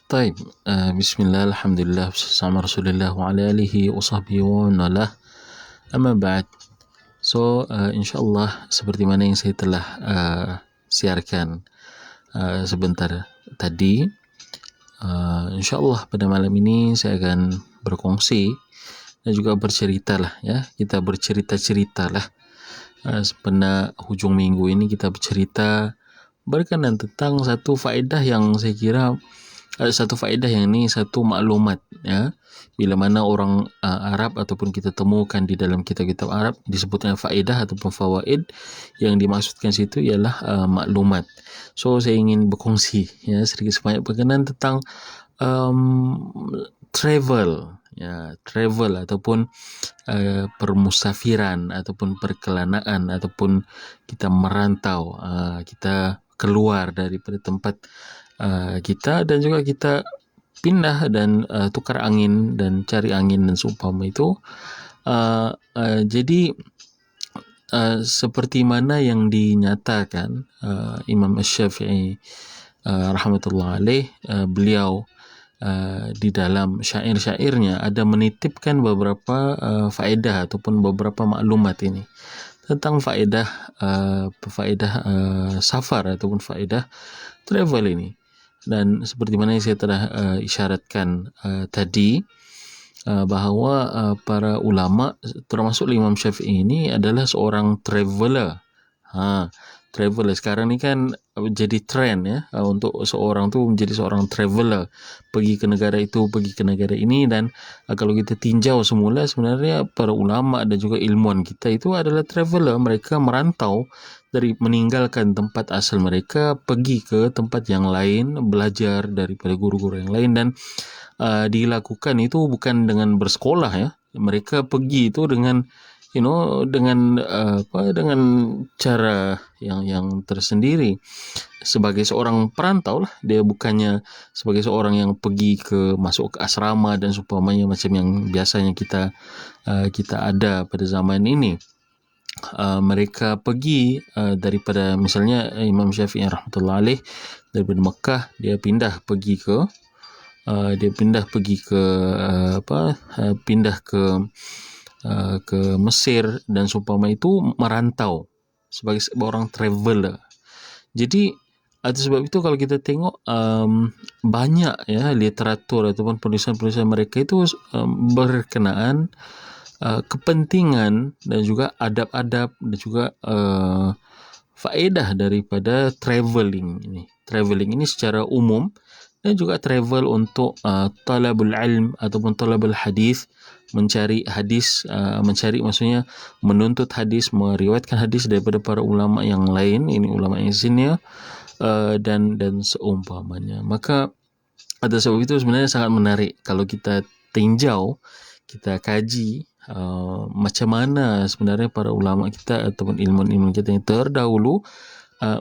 طيب بسم الله الحمد لله والصلاة على رسول الله وعلى آله وصحبه ومن والاه. Amma ba'd. So insyaAllah seperti mana yang saya telah siarkan sebentar tadi, insyaAllah pada malam ini saya akan berkongsi dan juga bercerita lah ya. Kita bercerita-cerita lah. Pada hujung minggu ini kita bercerita berkenaan tentang satu faedah yang saya kira satu faedah yang ini satu maklumat ya, bila mana orang Arab ataupun kita temukan di dalam kitab-kitab Arab disebutnya faedah ataupun fawaid, yang dimaksudkan situ ialah maklumat. So saya ingin berkongsi ya sedikit sebanyak berkenaan tentang travel ya, travel ataupun permusafiran ataupun perkelanaan ataupun kita merantau, kita keluar daripada tempat kita dan juga kita pindah dan tukar angin dan cari angin dan seumpama itu. Jadi seperti mana yang dinyatakan Imam Asy-Syafi'i rahmatullah alaih, beliau di dalam syair-syairnya ada menitipkan beberapa faedah ataupun beberapa maklumat ini tentang faedah safar ataupun faedah travel ini. Dan seperti mana yang saya telah isyaratkan tadi, bahawa para ulama termasuk Imam Syafi'i ini adalah seorang traveler. Traveler sekarang ni kan jadi trend ya, untuk seorang tu menjadi seorang traveler, pergi ke negara itu, pergi ke negara ini. Dan kalau kita tinjau semula, sebenarnya para ulama dan juga ilmuwan kita itu adalah traveler. Mereka merantau dari meninggalkan tempat asal mereka, pergi ke tempat yang lain, belajar daripada guru-guru yang lain. Dan dilakukan itu bukan dengan bersekolah ya, mereka pergi itu dengan dengan dengan cara yang tersendiri. Sebagai seorang perantau lah, dia bukannya sebagai seorang yang pergi masuk ke asrama dan seumpamanya macam yang biasanya kita ada pada zaman ini. Mereka pergi daripada, misalnya Imam Syafi'i rahmatullah alaih, daripada Mekah dia pindah pergi ke ke Mesir dan seumpama itu, merantau sebagai seorang traveler. Jadi atas sebab itu kalau kita tengok banyak ya literatur ataupun penulisan-penulisan mereka itu berkenaan kepentingan dan juga adab-adab dan juga faedah daripada travelling ini. Travelling ini secara umum, dan juga travel untuk talabul ilm ataupun talabul hadis, mencari hadis, maksudnya menuntut hadis, meriwayatkan hadis daripada para ulama yang lain, ini ulama yang senior dan seumpamanya. Maka atas sebab itu sebenarnya sangat menarik kalau kita tinjau, kita kaji macam mana sebenarnya para ulama kita ataupun ilmu-ilmu kita yang terdahulu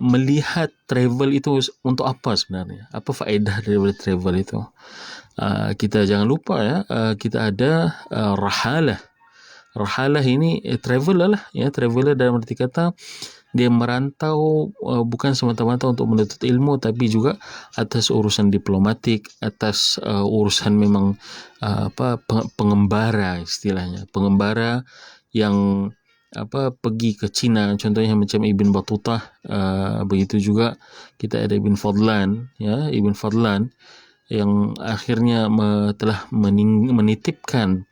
melihat travel itu untuk apa sebenarnya, apa faedah daripada travel itu. Kita jangan lupa ya, kita ada rahalah ini traveler lah ya. Traveler dalam arti kata dia merantau bukan semata-mata untuk menuntut ilmu, tapi juga atas urusan diplomatik, atas urusan memang pengembara istilahnya, pengembara yang pergi ke China, contohnya macam Ibn Battuta. Begitu juga kita ada Ibn Fadlan ya, Ibn Fadlan yang akhirnya telah menitipkan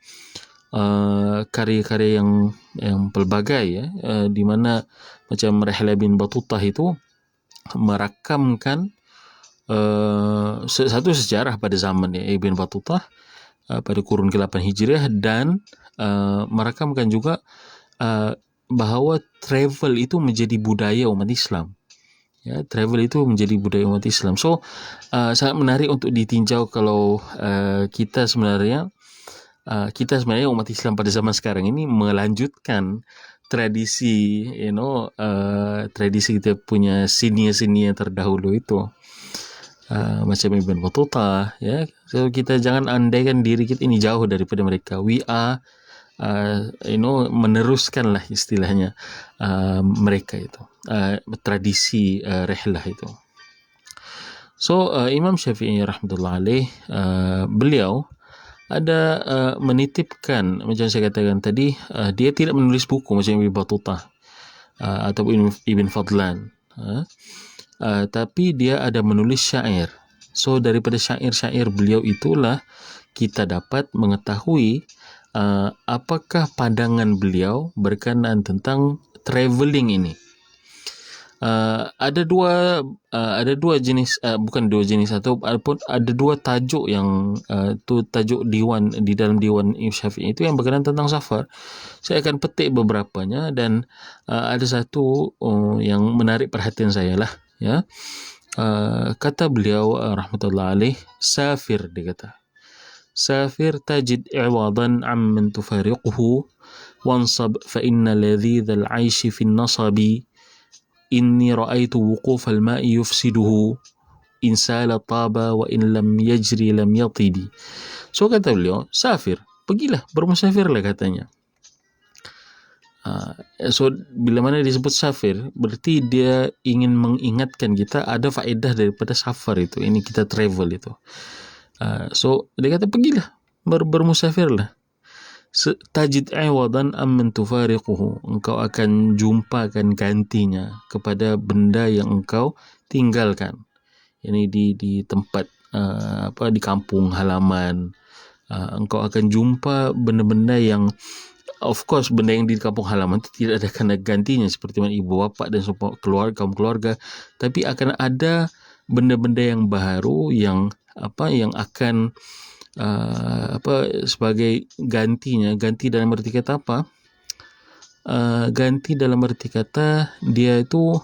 karya-karya yang pelbagai ya, di mana macam Rihlah bin Battuta itu merakamkan satu sejarah pada zaman Ibn Battuta pada kurun ke-8 Hijriah, dan merakamkan juga bahawa travel itu menjadi budaya umat Islam. Ya, travel itu menjadi budaya umat Islam. So sangat menarik untuk ditinjau kalau kita sebenarnya umat Islam pada zaman sekarang ini melanjutkan tradisi tradisi kita punya senior terdahulu itu, macam Ibn Battuta ya. So kita jangan andaikan diri kita ini jauh daripada mereka. We are meneruskanlah istilahnya mereka itu tradisi rihlah itu. So Imam Syafi'i rahmatullah alaih, beliau ada menitipkan, macam saya katakan tadi, dia tidak menulis buku macam Ibn Battutah ataupun Ibn Fadlan, tapi dia ada menulis syair. So daripada syair-syair beliau itulah kita dapat mengetahui apakah pandangan beliau berkenaan tentang travelling ini. Ada dua jenis, bukan dua jenis, ataupun ada dua tajuk yang tu tajuk diwan di dalam diwan Imam Syafi'i itu yang berkenaan tentang safar. Saya akan petik beberapanya dan ada satu yang menarik perhatian saya lah, ya. Kata beliau rahmatullah alaih, safir, dia kata, safir tajid i'wadan amman tufariquhu wansab fa inna ladhidha al-aishi fi an-nasabi inni ra'aitu wuquf al-ma'i yufsiduhu in sala taba wa in lam yajri lam yatibi. So kata beliau, safir, pergilah, bermusafirlah katanya. So bila mana disebut safir, berarti dia ingin mengingatkan kita ada faedah daripada safar itu, ini kita travel itu. So dia kata pergilah, bermusafirlah. Tajid iwadan amman tufariquhu, engkau akan jumpakan gantinya kepada benda yang engkau tinggalkan. Ini di tempat di kampung halaman, engkau akan jumpa benda-benda yang, of course, benda yang di kampung halaman itu tidak ada gantinya seperti mana ibu bapa dan semua kaum keluarga, tapi akan ada benda-benda yang baru yang akan sebagai gantinya. Ganti dalam arti kata apa? Ganti dalam arti kata dia itu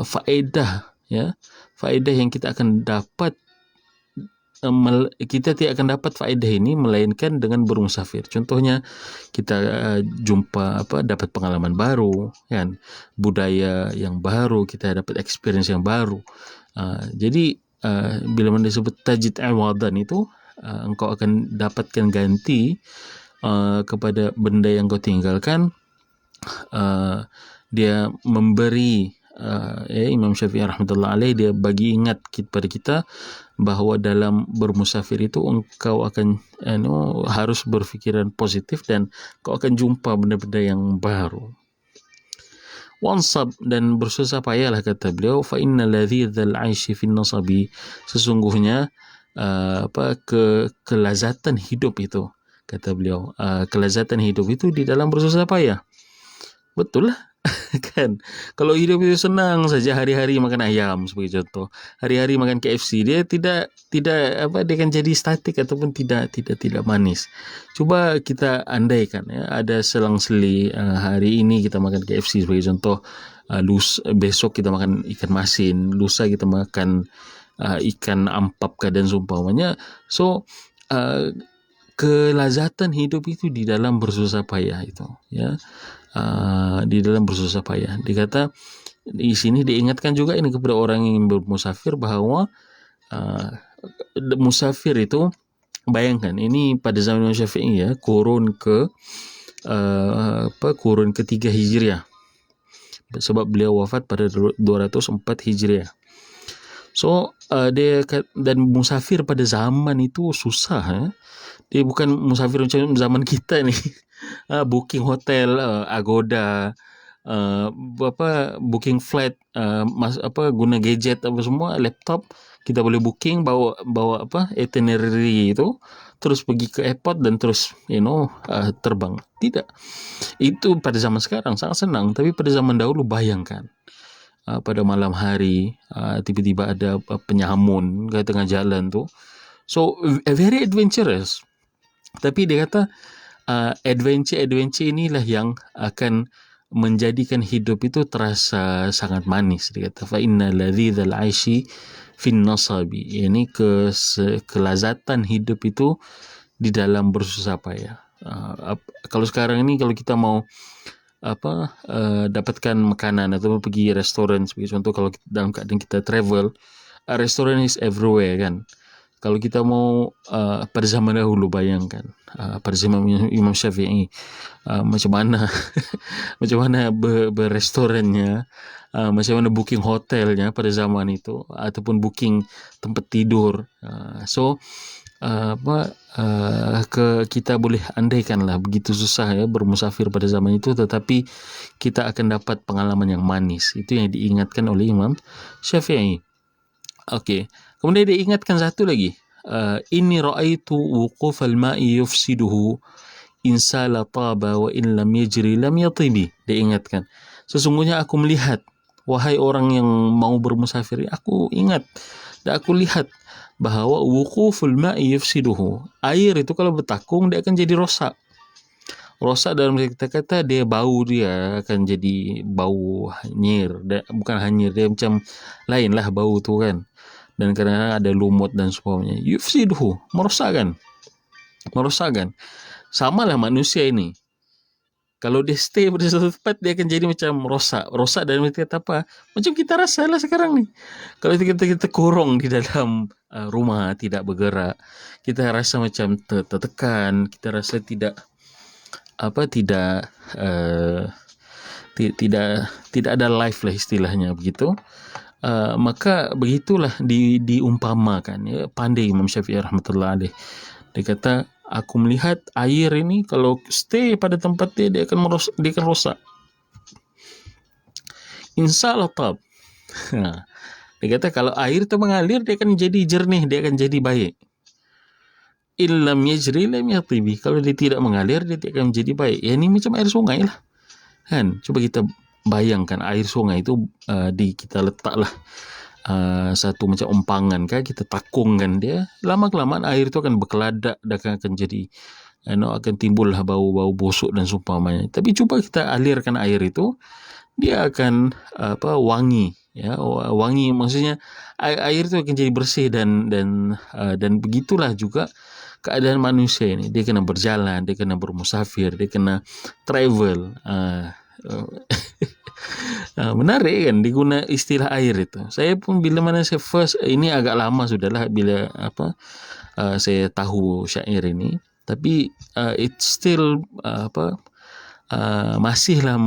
faedah, ya, faedah yang kita akan dapat. Kita tidak akan dapat faedah ini melainkan dengan bermusafir. Contohnya kita jumpa dapat pengalaman baru, kan, budaya yang baru, kita dapat experience yang baru. Jadi bila mana disebut tajid awadan itu, engkau akan dapatkan ganti kepada benda yang kau tinggalkan. Dia memberi, Imam Syafi'i rahmatullah alaih, dia bagi ingat kepada kita bahawa dalam bermusafir itu engkau akan harus berfikiran positif dan kau akan jumpa benda-benda yang baru. Wansab, dan bersusah payahlah, kata beliau, fa inna ladhidzal aishi fin nasabi, sesungguhnya kelazatan hidup itu, kata beliau, kelazatan hidup itu di dalam bersusah payah. Betul lah. Kan, kalau hidup itu senang saja, hari-hari makan ayam sebagai contoh, hari-hari makan KFC, dia tidak dia akan jadi statik ataupun tidak manis. Coba kita andaikan, ya, ada selang-seli, hari ini kita makan KFC sebagai contoh, besok kita makan ikan masin, lusa kita makan ikan ampap dan seumpamanya. So kelazatan hidup itu di dalam bersusah payah itu, ya. Di dalam bersusah payah. Dikata di sini diingatkan juga ini kepada orang yang bermusafir bahawa musafir itu, bayangkan ini pada zaman Imam Syafi'i, ya, kurun ketiga Hijriah, sebab beliau wafat pada 204 Hijriah. So dan musafir pada zaman itu susah, dia bukan musafir macam zaman kita ni. Booking hotel, Agoda, booking flight, guna gadget semua, laptop, kita boleh booking, bawa itinerary itu, terus pergi ke airport dan terus terbang. Tidak, itu pada zaman sekarang sangat senang, tapi pada zaman dahulu bayangkan, pada malam hari tiba-tiba ada penyamun ke tengah jalan tu. So very adventurous. Tapi dia kata adventure inilah yang akan menjadikan hidup itu terasa sangat manis. Dia kata fa inna ladhidzal aishi fin nasabi, ini kelazatan hidup itu di dalam bersusah payah. Kalau sekarang ini, kalau kita mau dapatkan makanan atau pergi restoran sebagai contoh, kalau dalam keadaan kita travel, restoran is everywhere, kan. Kalau kita mau pada zaman dahulu, bayangkan pada zaman Imam Syafi'i, macam mana macam mana berrestorannya, macam mana booking hotelnya pada zaman itu, ataupun booking tempat tidur. Kita boleh andaikanlah begitu susah ya bermusafir pada zaman itu, tetapi kita akan dapat pengalaman yang manis. Itu yang diingatkan oleh Imam Syafi'i. Okey. Kemudian dia ingatkan satu lagi. Inni ra'aitu wuquf al-ma'i yufsiduhu in sala taba wa in lam yajri lam yatibi. Dia ingatkan. Sesungguhnya aku melihat, wahai orang yang mau bermusafir, aku ingat dan aku lihat bahawa wuquful ma'i yufsiduhu. Air itu kalau bertakung dia akan jadi rosak. Rosak dalam kata-kata dia bau, dia akan jadi bau hanyir. Bukan hanyir, dia macam lain lah bau tu kan. Dan kadang-kadang ada lumut dan sebagainya. Yufsiduhu, merosakkan. Sama lah manusia ini. Kalau dia stay pada satu tempat, dia akan jadi macam rosak. Rosak dalam kata apa? Macam kita rasa lah sekarang ni. Kalau kita kurung di dalam rumah, tidak bergerak, kita rasa macam tertekan, kita rasa tidak ada life lah istilahnya begitu. Maka begitulah diumpamakan ya. Pandai Imam Syafi'i rahmatullah alaih. Dia kata, aku melihat air ini kalau stay pada tempat dia akan rosak. Insalatab. Dia kata kalau air itu mengalir, dia akan jadi jernih, dia akan jadi baik. Illam yajri lam yatibi. Kalau dia tidak mengalir, dia tidak akan menjadi baik. Ya, ini macam air sungai lah. Kan? Coba kita bayangkan air sungai itu kita letaklah satu macam umpangan kan, kita takungkan dia, lama-kelamaan air itu akan berkeladak dan akan jadi akan timbullah bau-bau busuk dan seumpamanya. Tapi cuba kita alirkan air itu, dia akan wangi ya, wangi maksudnya air itu akan jadi bersih dan begitulah juga keadaan manusia ini. Dia kena berjalan, dia kena bermusafir, dia kena travel. Menarik kan diguna istilah air itu. Saya pun bila mana saya first, ini agak lama sudahlah bila saya tahu syair ini, tapi it still masihlah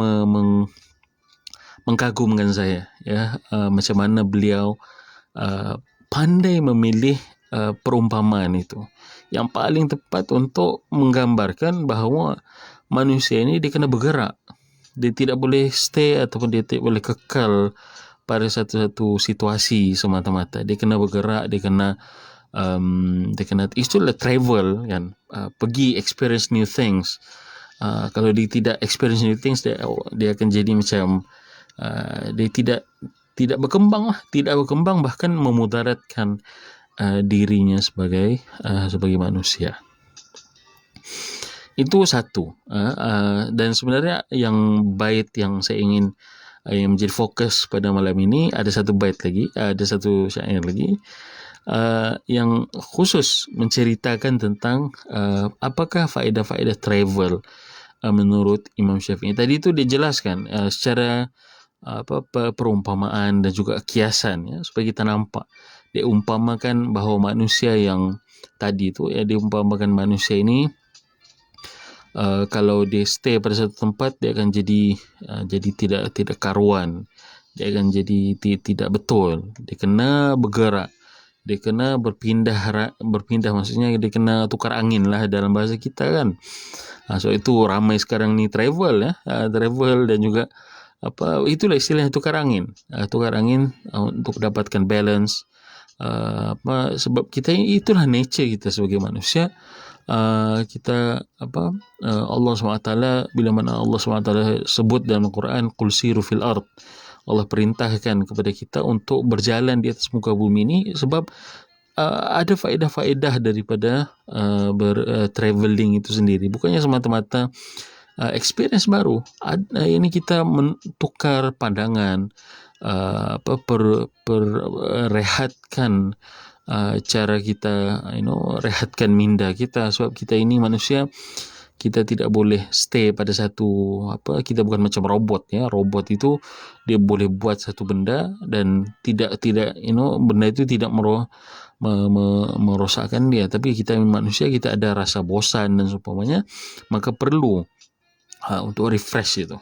mengkagumkan saya ya, macam mana beliau pandai memilih perumpamaan itu yang paling tepat untuk menggambarkan bahawa manusia ini dia kena bergerak. Dia tidak boleh stay ataupun dia tidak boleh kekal pada satu situasi semata-mata. Dia kena bergerak, dia kena itulah travel kan, pergi experience new things. Kalau dia tidak experience new things, dia akan jadi macam dia tidak berkembang lah, tidak berkembang, bahkan memudaratkan dirinya sebagai manusia. Itu satu. Dan sebenarnya yang bait yang saya ingin yang menjadi fokus pada malam ini, ada satu bait lagi, ada satu syair lagi yang khusus menceritakan tentang apakah faedah-faedah travel menurut Imam Syafi'i. Tadi itu dia jelaskan secara perumpamaan dan juga kiasan ya, supaya kita nampak. Dia umpamakan bahawa manusia yang tadi itu ya, dia umpamakan manusia ini kalau dia stay pada satu tempat, dia akan jadi tidak karuan. Dia akan jadi tidak betul. Dia kena bergerak. Dia kena berpindah maksudnya dia kena tukar angin lah dalam bahasa kita kan. So itu ramai sekarang ni travel ya, travel dan juga itulah istilahnya tukar angin. Tukar angin untuk dapatkan balance. Sebab kita itulah nature kita sebagai manusia. Kita Allah SWT, bila mana Allah SWT sebut dalam Al-Quran, qul siru fil ard, Allah perintahkan kepada kita untuk berjalan di atas muka bumi ini sebab ada faedah-faedah daripada travelling itu sendiri. Bukannya semata-mata experience baru. Ini kita mentukar pandangan, rehatkan cara kita rehatkan minda kita, sebab kita ini manusia, kita tidak boleh stay pada satu kita bukan macam robot ya. Robot itu dia boleh buat satu benda dan tidak benda itu tidak merosakkan dia. Tapi kita manusia, kita ada rasa bosan dan seumpamanya, maka perlu untuk refresh itu.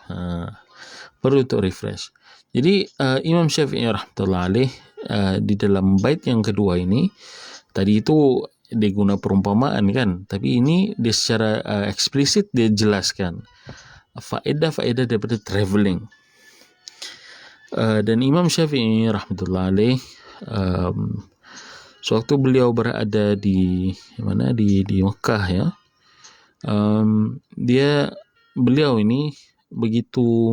Perlu untuk refresh. Jadi Imam Syafi'i rahmatullah alaih di dalam bait yang kedua ini, tadi itu dia guna perumpamaan kan, tapi ini dia secara eksplisit dia jelaskan faedah-faedah daripada travelling. Dan Imam Syafi'i rahmatullah alaih sewaktu beliau berada di mana, di Mekah ya, beliau ini begitu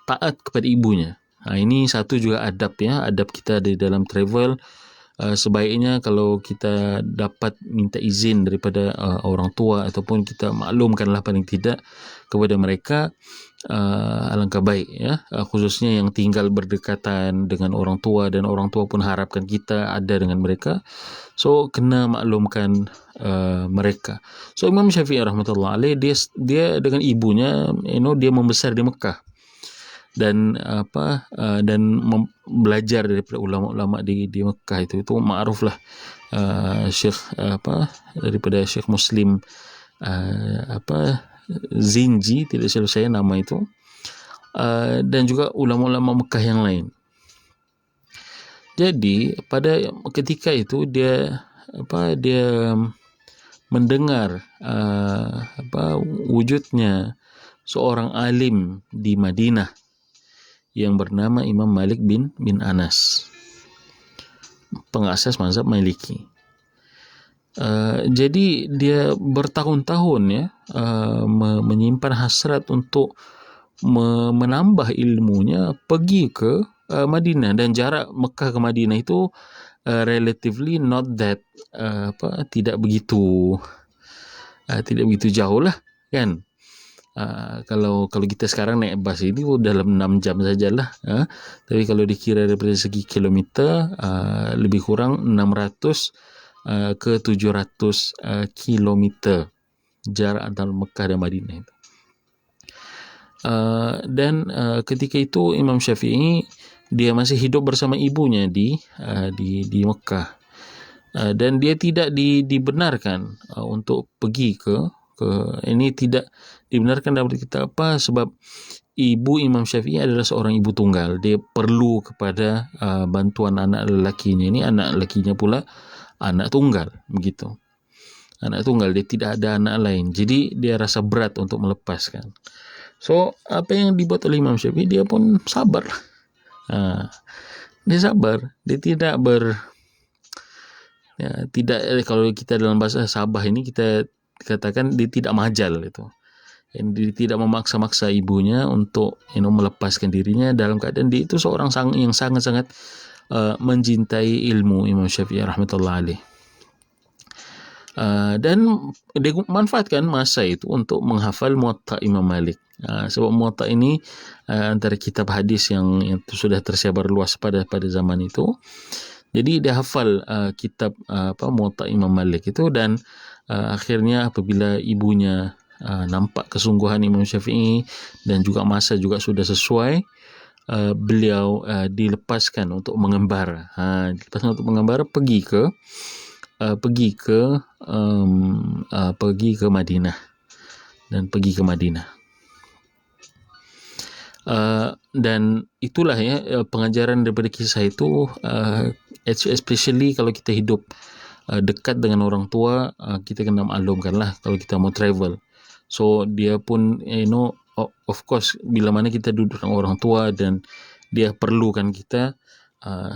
taat kepada ibunya. Ini satu juga adab ya, adab kita di dalam travel. Sebaiknya kalau kita dapat minta izin daripada orang tua, ataupun kita maklumkanlah paling tidak kepada mereka, alangkah baik ya, khususnya yang tinggal berdekatan dengan orang tua dan orang tua pun harapkan kita ada dengan mereka, so kena maklumkan mereka. So Imam Syafi'i rahmatullah alaih, dia dengan ibunya, dia membesar di Mekah dan belajar daripada ulama-ulama di Mekah. Itu ma'ruf lah, Syekh daripada Syekh Muslim Zinji, tidak silap saya nama itu, dan juga ulama-ulama Mekah yang lain. Jadi pada ketika itu dia mendengar wujudnya seorang alim di Madinah yang bernama Imam Malik bin Anas, pengasas mazhab Maliki. Jadi dia bertahun-tahun ya menyimpan hasrat untuk menambah ilmunya, pergi ke Madinah. Dan jarak Mekah ke Madinah itu relatively not that tidak begitu jauh lah kan. Kalau kita sekarang naik bas ini dalam 6 jam sajalah, tapi kalau dikira daripada segi kilometer, lebih kurang 600 ke 700 kilometer jarak antara Mekah dan Madinah itu. Dan ketika itu Imam Syafi'i dia masih hidup bersama ibunya di Mekah, dan dia tidak dibenarkan untuk pergi ke ini, tidak dibenarkan dalam kita sebab ibu Imam Syafi'i adalah seorang ibu tunggal. Dia perlu kepada bantuan anak lelakinya. Ini anak lelakinya pula anak tunggal, begitu. Anak tunggal, dia tidak ada anak lain. Jadi dia rasa berat untuk melepaskan. So apa yang dibuat oleh Imam Syafi'i, dia pun sabar. Dia sabar. Dia tidak kalau kita dalam bahasa Sabah ini kita katakan dia tidak majal itu. Dia tidak memaksa-maksa ibunya untuk melepaskan dirinya, dalam keadaan dia itu seorang yang sangat-sangat mencintai ilmu Imam Syafi'i rahmatullah alaih. Dan dia manfaatkan masa itu untuk menghafal Muwatta Imam Malik. Sebab Muwatta ini antara kitab hadis yang sudah tersebar luas pada zaman itu. Jadi dia hafal kitab Muwatta Imam Malik itu, dan akhirnya apabila ibunya nampak kesungguhan Imam Syafi'i dan juga masa juga sudah sesuai, beliau dilepaskan untuk mengembara. Dilepaskan untuk mengembara pergi ke Madinah, dan pergi ke Madinah. Dan itulah ya pengajaran daripada kisah itu, especially kalau kita hidup dekat dengan orang tua, kita kena maklumkanlah kalau kita mau travel. So dia pun of course bila mana kita duduk dengan orang tua dan dia perlukan kita,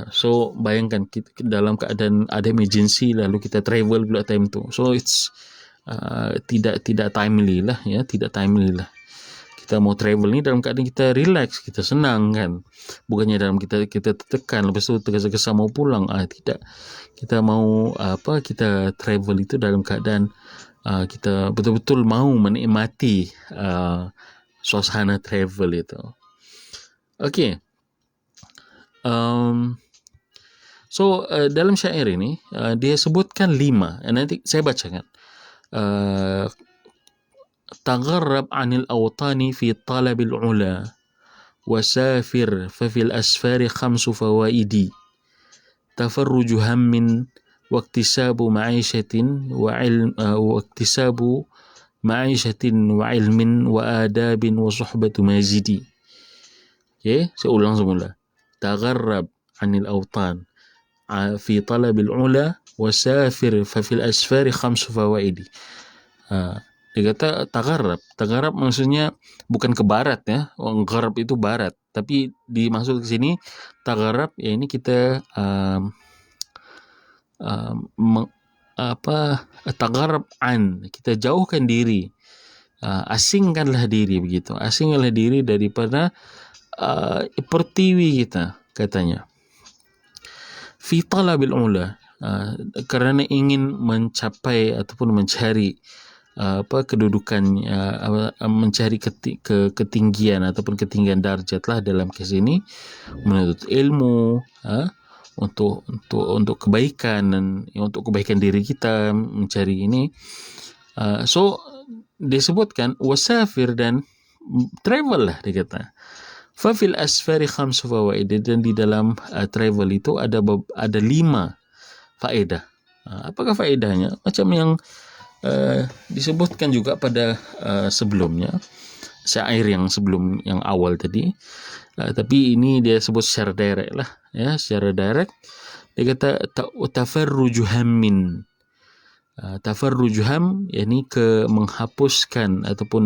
so bayangkan kita dalam keadaan ada emergency lalu kita travel pula time tu, so it's tidak timely lah ya, tidak timely lah. Kita mau travel ni dalam keadaan kita relax, kita senang kan, bukannya dalam kita tertekan lepas tu tergesa-gesa mau pulang. Tidak, kita mau kita travel itu dalam keadaan kita betul-betul mau menikmati suasana travel itu. Okay. So dalam syair ini dia sebutkan 5, nanti saya bacakan. Tagharrab 'anil awtani fi talabil 'ula wasafir fa fil asfari khamsu fawaidi tafarruju hammin waktisabu ma'isyatin waktisabu ma'isyatin wa ilmin wa adabin wa suhbatu mazidi. Okay, saya ulang semula. Tagharrab anil awtan fi talabil ula wasafir fa fil asfari khamsu fawaidi. Dia kata tagharrab maksudnya bukan ke barat ya. Gharab itu barat, tapi dimaksud ke sini tagharrab ya ini kita tagharrab an, kita jauhkan diri, asingkanlah diri, begitu, asingkanlah diri daripada pertiwi kita, katanya. Fi talabil ula, kerana ingin mencapai ataupun mencari kedudukan, mencari ketinggian ataupun ketinggian darjat lah dalam kes ini, menuntut ilmu, untuk kebaikan dan untuk kebaikan diri kita, mencari ini. So disebutkan wasafir, dan travel lah, dia kata. Fa fil asfari khamsu fawaid, dan di dalam travel itu ada 5 faedah. Apakah faedahnya? Macam yang disebutkan juga pada sebelumnya, syair yang sebelum yang awal tadi, tapi ini dia sebut secara direct lah ya, secara direct. Dia kata tafarruju hammin. Tafarruju ham yakni menghapuskan ataupun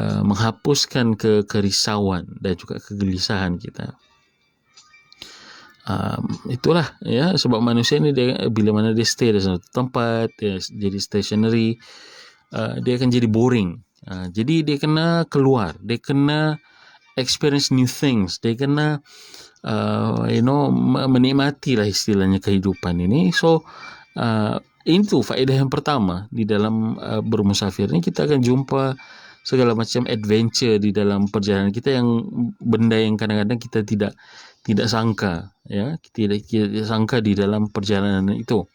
menghapuskan kerisauan dan juga kegelisahan kita. Itulah ya, sebab manusia ni dia bila mana dia stay di satu tempat, dia jadi stationary, dia akan jadi boring. Jadi dia kena keluar, dia kena experience new things, dia kena menikmati lah istilahnya kehidupan ini. So itu faedah yang pertama di dalam bermusafir ni. Kita akan jumpa segala macam adventure di dalam perjalanan kita, yang benda yang kadang-kadang kita tidak sangka ya, tidak sangka di dalam perjalanan itu.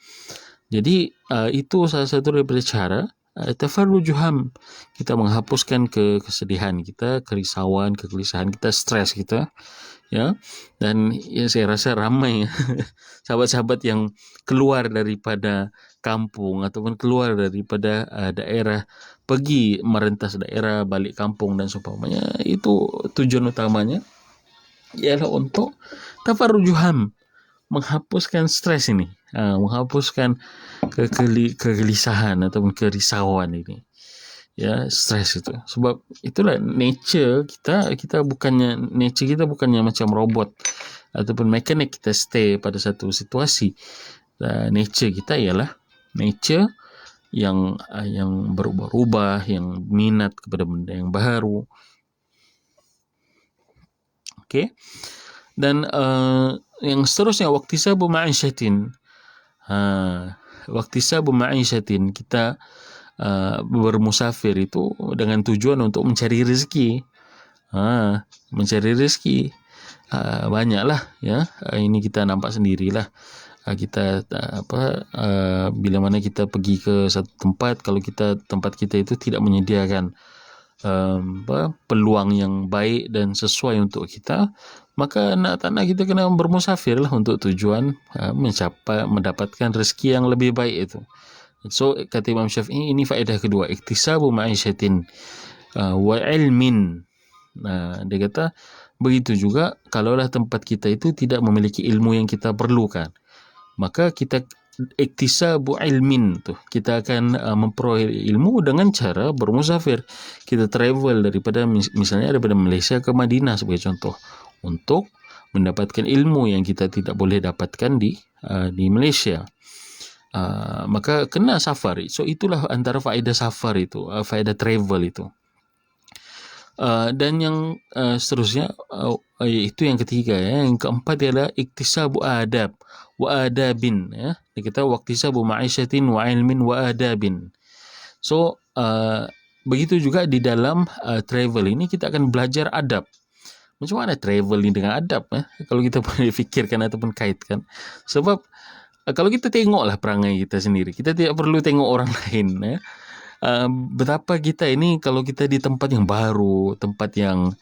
Jadi itu salah satu daripada cara tafarruju ham, kita menghapuskan kesedihan kita, kerisauan, kegelisahan kita, stres kita ya. Dan ya, saya rasa ramai sahabat-sahabat yang keluar daripada kampung ataupun keluar daripada daerah, pergi merentas daerah, balik kampung dan seumpamanya, itu tujuan utamanya ialah untuk tafarruju ham, menghapuskan stres ini, menghapuskan kegelisahan ataupun kerisauan ini ya, stres itu. Sebab itulah nature kita bukannya, nature kita bukannya macam robot ataupun mekanik kita stay pada satu situasi. Nature kita ialah nature yang berubah-ubah, yang minat kepada benda yang baru. Okey. Dan yang seterusnya waktisabu ma'isyatin. Waktisabu ma'isyatin, kita bermusafir itu dengan tujuan untuk mencari rezeki. Mencari rezeki banyaklah ya. Ini kita nampak sendirilah. Kita bila mana kita pergi ke satu tempat, kalau tempat kita itu tidak menyediakan peluang yang baik dan sesuai untuk kita, maka tak nak kita kena bermusafir lah untuk tujuan mendapatkan rezeki yang lebih baik itu. So kata Imam Syafi'i, ini faedah kedua, iktisabu ma'isyatin wa ilmin. Dia kata begitu juga kalaulah tempat kita itu tidak memiliki ilmu yang kita perlukan, maka kita iktisabu ilmin tu, kita akan memperoleh ilmu dengan cara bermusafir. Kita travel misalnya daripada Malaysia ke Madinah sebagai contoh, untuk mendapatkan ilmu yang kita tidak boleh dapatkan di Malaysia. Maka kena safar. So itulah antara faedah safar itu, faedah travel itu. Dan yang seterusnya, itu yang ketiga ya. Yang keempat ialah iktisabu adab wa adabin ya. Dia kata waktisabu ma'isyatin wa ilmin wa adabin. So begitu juga di dalam travel ini kita akan belajar adab. Macam mana travel ni dengan adab kalau kita boleh fikirkan ataupun kaitkan. Sebab kalau kita tengoklah perangai kita sendiri, kita tidak perlu tengok orang lain ya. Betapa kita ini kalau kita di tempat yang baru, tempat yang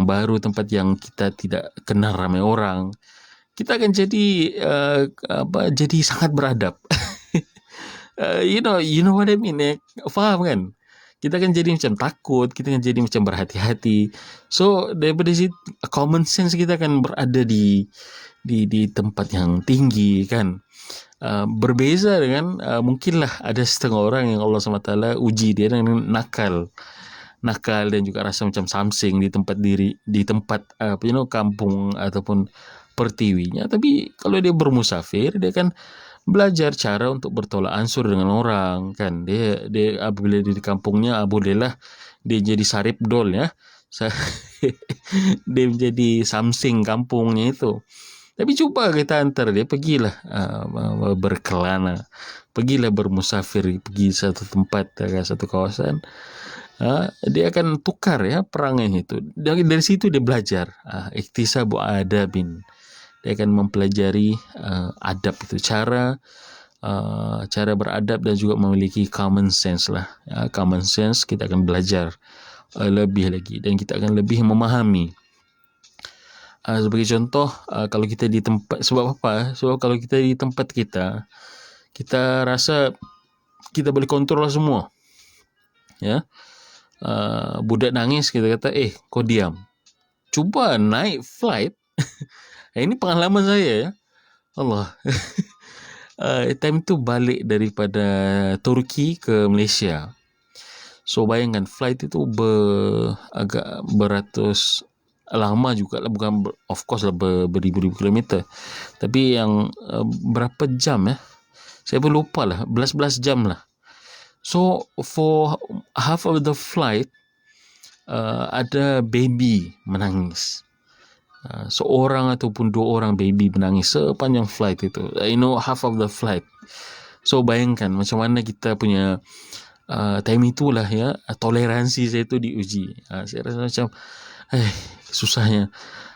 baru, tempat yang kita tidak kenal ramai orang, kita akan jadi jadi sangat beradab. You know what I mean, faham kan? Kita akan jadi macam takut, kita akan jadi macam berhati-hati. So daripada situ, common sense kita akan berada di tempat yang tinggi kan. Berbeza dengan mungkinlah ada setengah orang yang Allah SWT uji dia dengan nakal dan juga rasa macam samsing di tempat kampung ataupun pertiwinya. Tapi kalau dia bermusafir, dia akan belajar cara untuk bertolak ansur dengan orang kan. Dia apabila di kampungnya bolehlah dia jadi sarip dol ya. Dia menjadi samsing kampungnya itu. Tapi cuba kita antar dia, pergilah berkelana, pergilah bermusafir, pergi satu tempat, satu kawasan. Dia akan tukar ya perangai itu. Dari situ dia belajar iktisabu adabin. Dia akan mempelajari adab itu, cara beradab dan juga memiliki common sense lah. Common sense kita akan belajar lebih lagi dan kita akan lebih memahami. Sebagai contoh, kalau kita di tempat, sebab apa? Sebab kalau kita di tempat kita rasa kita boleh kontrol semua. Ya. Budak nangis, kita kata, kau diam. Cuba naik flight. Ini pengalaman saya ya. Allah. Time tu balik daripada Turki ke Malaysia. So bayangkan flight itu agak beratus, lama juga lah, bukan of course lah beribu-ribu kilometer. Tapi yang berapa jam ya? Saya pun lupa lah, belas jam lah. So for half of the flight ada baby menangis. Seorang ataupun dua orang baby menangis sepanjang flight itu. Half of the flight. So bayangkan macam mana kita punya time itulah ya, toleransi saya tu diuji. Saya rasa macam susahnya.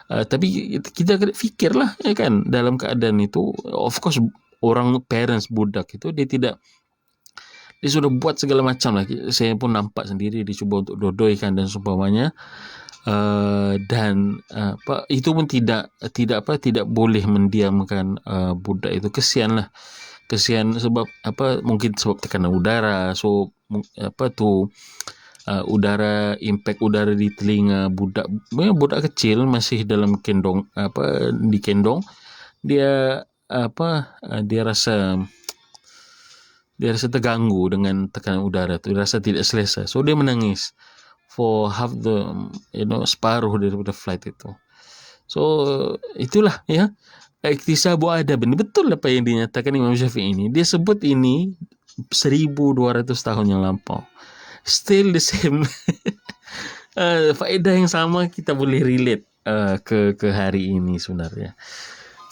Tapi kita fikirlah ya kan, dalam keadaan itu of course orang parents budak itu dia sudah buat segala macam lah. Saya pun nampak sendiri dia cuba untuk dodoikan dan seumpamanya. Dan itu pun tidak boleh mendiamkan budak itu. Kesian sebab mungkin sebab tekanan udara. So udara, impact udara di telinga budak kecil masih dalam kendong, di kendong, dia rasa terganggu dengan tekanan udara tu, dia rasa tidak selesa. So dia menangis for half the separuh daripada flight itu. So itulah ya, iktisabu adab. Betul apa yang dinyatakan Imam Syafi'i ini. Dia sebut ini 1200 tahun yang lampau. Still the same. Faedah yang sama kita boleh relate ke hari ini sebenarnya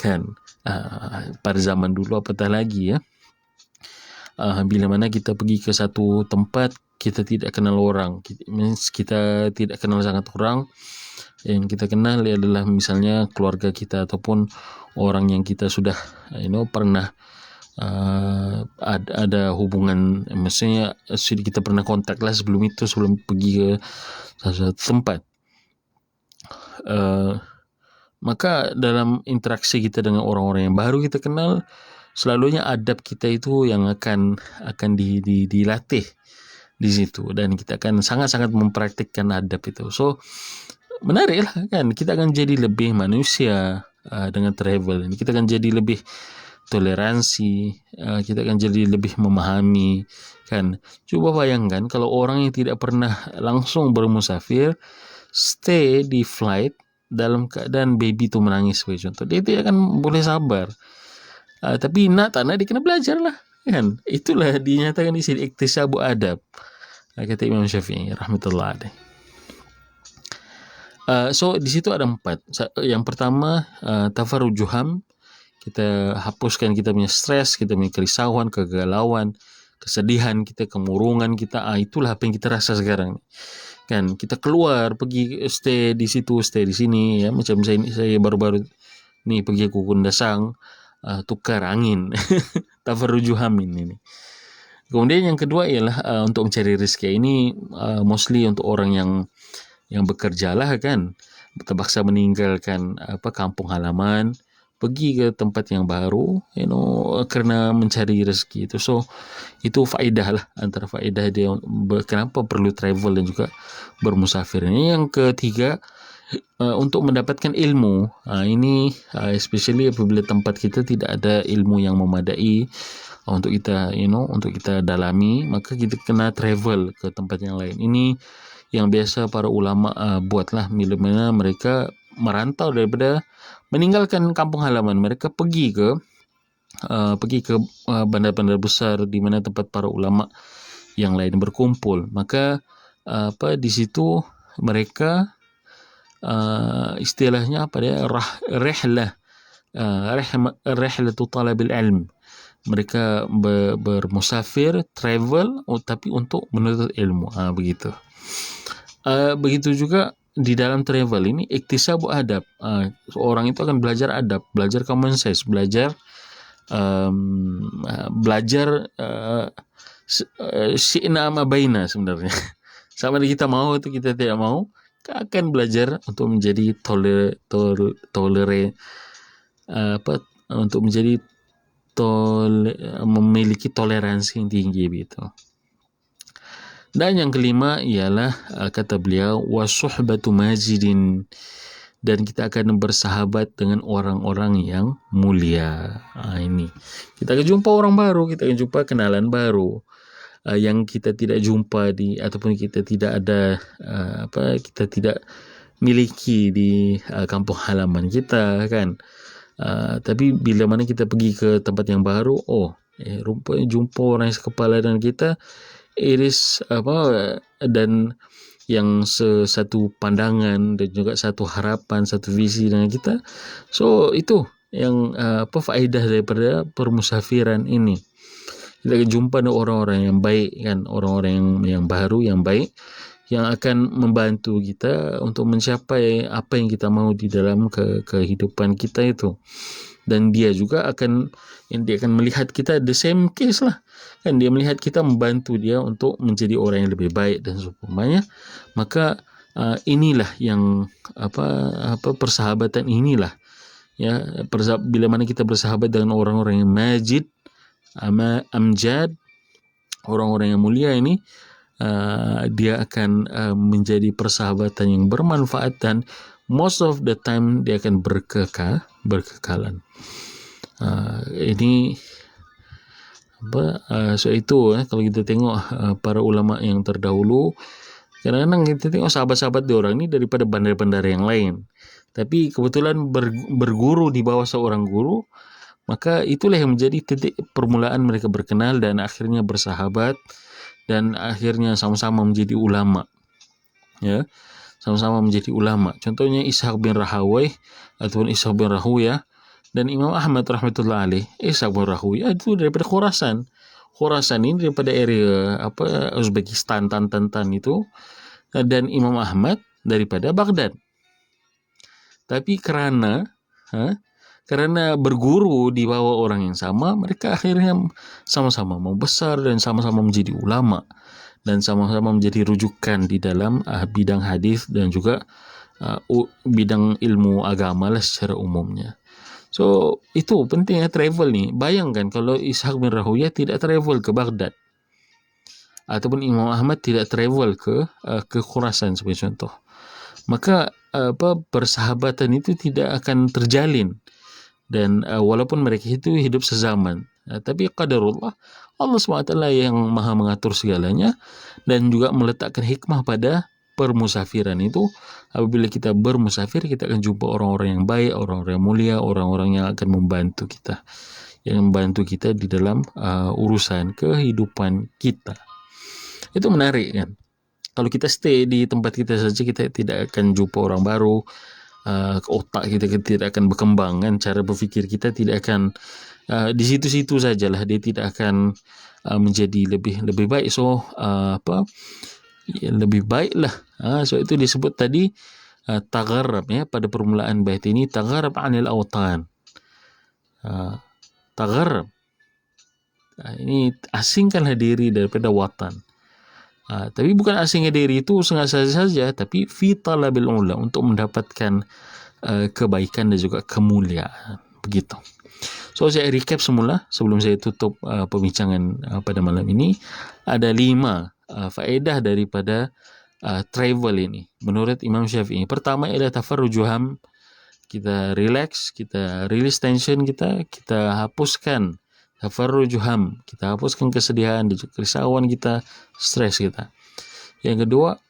kan. Pada zaman dulu apatah lagi ya, bila mana kita pergi ke satu tempat, kita tidak kenal orang, kita tidak kenal sangat orang. Yang kita kenal adalah misalnya keluarga kita ataupun orang yang kita sudah pernah ada hubungan, maksudnya sudah kita pernah kontak lah sebelum pergi ke satu tempat. Maka dalam interaksi kita dengan orang-orang yang baru kita kenal, selalunya adab kita itu yang akan dilatih di situ, dan kita akan sangat-sangat mempraktikkan adab itu. So menarik lah kan, kita akan jadi lebih manusia dengan travel ini. Kita akan jadi lebih toleransi, kita akan jadi lebih memahami kan. Coba bayangkan kalau orang yang tidak pernah langsung bermusafir stay di flight dalam keadaan baby tu menangis sebagai contoh, dia tidak akan boleh sabar. Tapi tak nak dia kena belajar lah kan. Itulah dinyatakan di sini iktisabu adab, kata Imam Syafi'i rahmatullah alaih. So di situ ada 4. Yang pertama, tafarrujuham, kita hapuskan kita punya stres, kita punya kerisauan, kegalauan, kesedihan kita, kemurungan kita. Itulah apa yang kita rasa sekarang kan. Kita keluar, pergi stay di situ, stay di sini ya. Macam saya baru-baru ni pergi ke Kundasang, tukar angin. Tafarrujuham ini. Kemudian yang kedua ialah untuk mencari rezeki. Ini mostly untuk orang yang bekerja lah kan, terpaksa meninggalkan kampung halaman, pergi ke tempat yang baru, kerana mencari rezeki itu. So itu faedah lah, antara faedah dia kenapa perlu travel dan juga bermusafir. Ini yang ketiga, untuk mendapatkan ilmu. Ini especially apabila tempat kita tidak ada ilmu yang memadai untuk kita untuk kita dalami, maka kita kena travel ke tempat yang lain. Ini yang biasa para ulama buatlah bila mana mereka merantau daripada meninggalkan kampung halaman, mereka pergi ke bandar-bandar besar di mana tempat para ulama yang lain berkumpul. Maka di situ mereka istilahnya apa dia, rihlatu talabil ilm. Mereka bermusafir, travel, tapi untuk menuntut ilmu. Begitu. Begitu juga di dalam travel ini iktisabu adab. Orang itu akan belajar adab, belajar common sense, belajar syi'na ma baina sebenarnya. Sama ada kita mau atau kita tidak mau, akan belajar untuk menjadi untuk menjadi memiliki toleransi yang tinggi begitu. Dan yang kelima ialah kata beliau wasuhbatu majidin, dan kita akan bersahabat dengan orang-orang yang mulia. Ini kita akan jumpa orang baru, kita akan jumpa kenalan baru yang kita tidak jumpa ataupun kita tidak ada kita tidak miliki di kampung halaman kita kan. Tapi bila mana kita pergi ke tempat yang baru, rupanya jumpa orang yang sekepala dengan kita, dan yang satu pandangan dan juga satu harapan, satu visi dengan kita. So itu yang faedah daripada permusafiran ini. Kita akan jumpa dengan orang-orang yang baik kan, orang-orang yang baru, yang baik, yang akan membantu kita untuk mencapai apa yang kita mahu di dalam kehidupan kita itu. Dan dia juga akan melihat kita the same case lah kan, dia melihat kita membantu dia untuk menjadi orang yang lebih baik dan seumpamanya. Maka inilah yang persahabatan inilah ya, bila mana kita bersahabat dengan orang-orang yang majid, amjad, orang-orang yang mulia ini, dia akan menjadi persahabatan yang bermanfaat dan most of the time dia akan berkekalan. Ini so itu kalau kita tengok para ulama yang terdahulu, kadang-kadang kita tengok sahabat-sahabat diorang ni daripada bandar-bandar yang lain, tapi kebetulan berguru di bawah seorang guru, maka itulah yang menjadi titik permulaan mereka berkenal dan akhirnya bersahabat dan akhirnya sama-sama menjadi ulama. Ya, sama-sama menjadi ulama. Contohnya Ishaq bin Rahawayh ataupun Ishaq bin Rahuyah dan Imam Ahmad rahmatullah alaih. Ishaq bin Rahuyah itu daripada Khurasan. Khurasan ini daripada area Uzbekistan, Tantan itu, dan Imam Ahmad daripada Baghdad. Tapi kerana berguru di bawah orang yang sama, mereka akhirnya sama-sama membesar dan sama-sama menjadi ulama dan sama-sama menjadi rujukan di dalam bidang hadis dan juga bidang ilmu agama lah secara umumnya. So itu pentingnya travel ni. Bayangkan kalau Ishaq bin Rahuyah tidak travel ke Baghdad ataupun Imam Ahmad tidak travel ke Khurasan sebagai contoh, maka persahabatan itu tidak akan terjalin. Dan walaupun mereka itu hidup sezaman, tapi qadarullah, Allah SWT yang maha mengatur segalanya dan juga meletakkan hikmah pada permusafiran itu. Apabila kita bermusafir, kita akan jumpa orang-orang yang baik, orang-orang yang mulia, orang-orang yang akan membantu kita, di dalam urusan kehidupan kita. Itu menarik kan. Kalau kita stay di tempat kita saja, kita tidak akan jumpa orang baru, otak kita tidak akan berkembang kan, cara berfikir kita tidak akan di situ-situ sajalah, dia tidak akan menjadi lebih baik. So lebih baiklah. So itu disebut tadi tagharrab ya, pada permulaan bait ini, tagharrab 'anil awtan. Tagharrab, ini asingkanlah diri daripada watan. Tapi bukan asingnya diri itu sengaja saja, tapi fi talabil ula, untuk mendapatkan kebaikan dan juga kemuliaan. begitu. So saya recap semula sebelum saya tutup perbincangan pada malam ini. Ada 5 faedah daripada travel ini menurut Imam Syafi'i. Pertama ialah tafarrujuham, kita relax, kita release tension kita hapuskan tafarrujuham, kita hapuskan kesedihan dan kerisauan kita, stres kita. Yang kedua,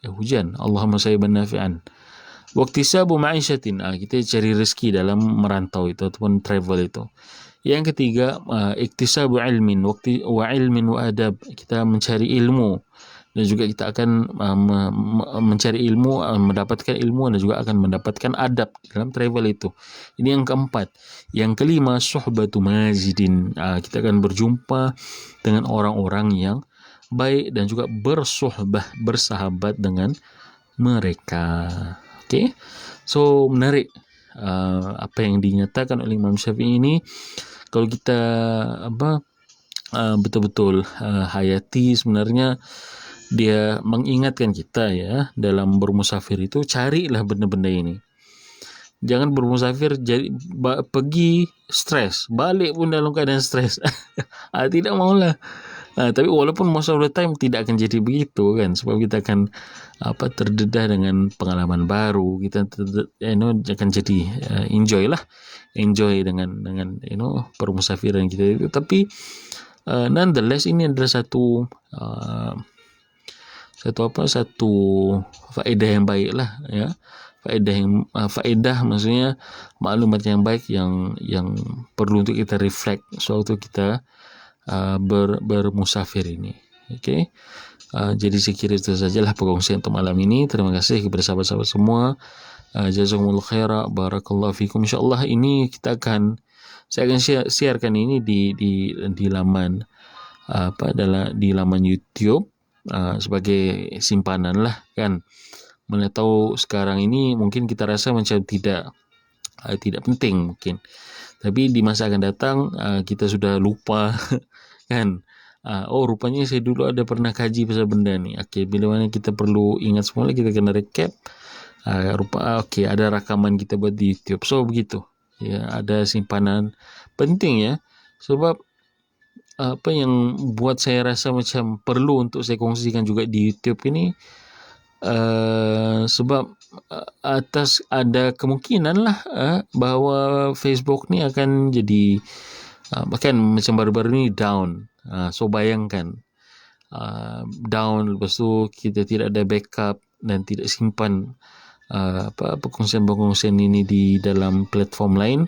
hujan, Allahumma sayyiban nafi'an. Waktisabu ma'isyatin, kita cari rezeki dalam merantau itu ataupun travel itu. Yang ketiga, iktisabu ilmin wa ilmin wa adab, kita mencari ilmu dan juga kita akan mencari ilmu, mendapatkan ilmu dan juga akan mendapatkan adab dalam travel itu. Ini yang keempat. Yang kelima, suhbatu mazidin, kita akan berjumpa dengan orang-orang yang baik dan juga bersahabat dengan mereka. Okay, so menarik apa yang dinyatakan oleh Imam Syafi'i ini. Kalau kita betul-betul hayati, sebenarnya dia mengingatkan kita ya, dalam bermusafir itu carilah benda-benda ini. Jangan bermusafir jadi pergi stres, balik pun dalam keadaan stres. Tidak maulah. Tapi walaupun most of the time tidak akan jadi begitu kan, sebab kita akan terdedah dengan pengalaman baru, kita akan jadi enjoy dengan permusafiran kita itu. Tapi nonetheless ini adalah satu faedah yang baik lah ya. Faedah maksudnya maklumat yang baik yang perlu untuk kita reflect sewaktu kita bermusafir ini. Okay. Jadi saya kira itu sajalah perkongsian untuk malam ini. Terima kasih kepada sahabat-sahabat semua. Jazakumullah khaira, barakallahu fikum. InsyaAllah ini saya akan sharekan ini di laman di laman YouTube sebagai simpanan lah kan. Mana tahu sekarang ini mungkin kita rasa macam tidak penting mungkin. Tapi di masa akan datang kita sudah lupa kan. Rupanya saya dulu ada pernah kaji pasal benda ni. Okey, bila mana kita perlu ingat semula, kita kena recap. Ada rakaman kita buat di YouTube. So begitu. Ya, ada simpanan penting ya. Sebab apa yang buat saya rasa macam perlu untuk saya kongsikan juga di YouTube ini, sebab atas ada kemungkinan lah bahawa Facebook ni akan jadi bahkan macam baru-baru ni down. So bayangkan down, lepas tu kita tidak ada backup dan tidak simpan perkongsian-perkongsian ini di dalam platform lain.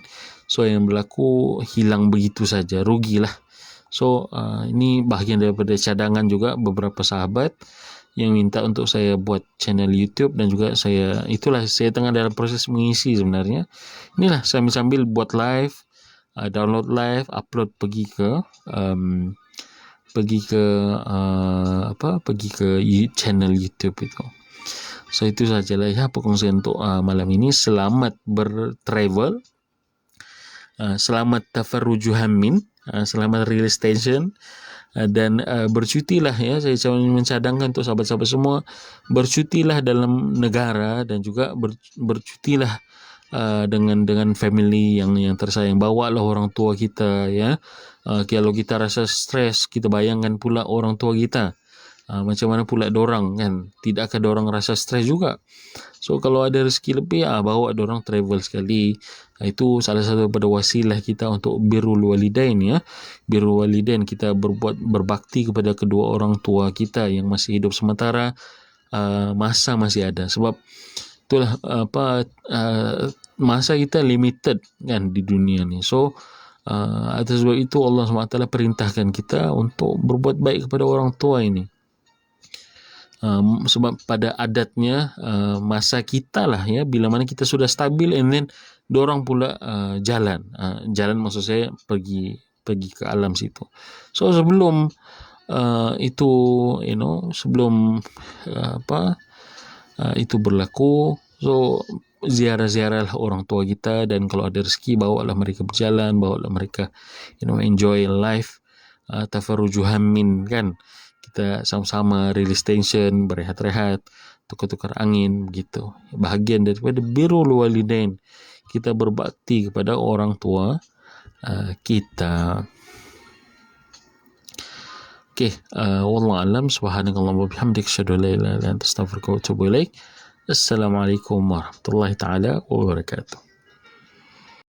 So yang berlaku hilang begitu saja, rugilah. So ini bahagian daripada cadangan juga beberapa sahabat yang minta untuk saya buat channel YouTube, dan juga saya tengah dalam proses mengisi sebenarnya. Inilah sambil-sambil buat live, download live, upload pergi ke channel YouTube itu. So itu sajalah ya perkongsian untuk malam ini. Selamat bertravel, selamat tafarruju hammin, selamat release tension, dan bercutilah ya. Saya mencadangkan untuk sahabat-sahabat semua, bercutilah dalam negara dan juga bercutilah dengan family yang tersayang. Bawalah orang tua kita ya. Kalau kita rasa stres, kita bayangkan pula orang tua kita, macam mana pula dorang kan, tidakkah dorang rasa stres juga? So kalau ada rezeki lebih, bawa dorang travel sekali. Itu salah satu daripada wasilah kita untuk birrul walidain ya. Birrul walidain, kita berbakti kepada kedua orang tua kita yang masih hidup sementara masa masih ada. Sebab itulah masa kita limited kan di dunia ni. So atas sebab itu Allah SWT perintahkan kita untuk berbuat baik kepada orang tua ini. Sebab pada adatnya masa kita lah ya, bila mana kita sudah stabil, and then dorang pula jalan maksud saya pergi ke alam situ. So sebelum itu sebelum itu berlaku, so ziarah-ziarahlah orang tua kita, dan kalau ada rezeki bawalah mereka berjalan, bawalah mereka enjoy life, tafarruju hammin kan. Kita sama-sama release tension, berehat-rehat, tukar-tukar angin begitu. Bahagian daripada birrul walidain. kita berbakti kepada orang tua kita. Okey, wallahu alam, subhanakallahumma wa bihamdik, asyhadu an la ilaha illa anta, astaghfiruka wa atubu ilaik. Assalamualaikum warahmatullahi taala wabarakatuh.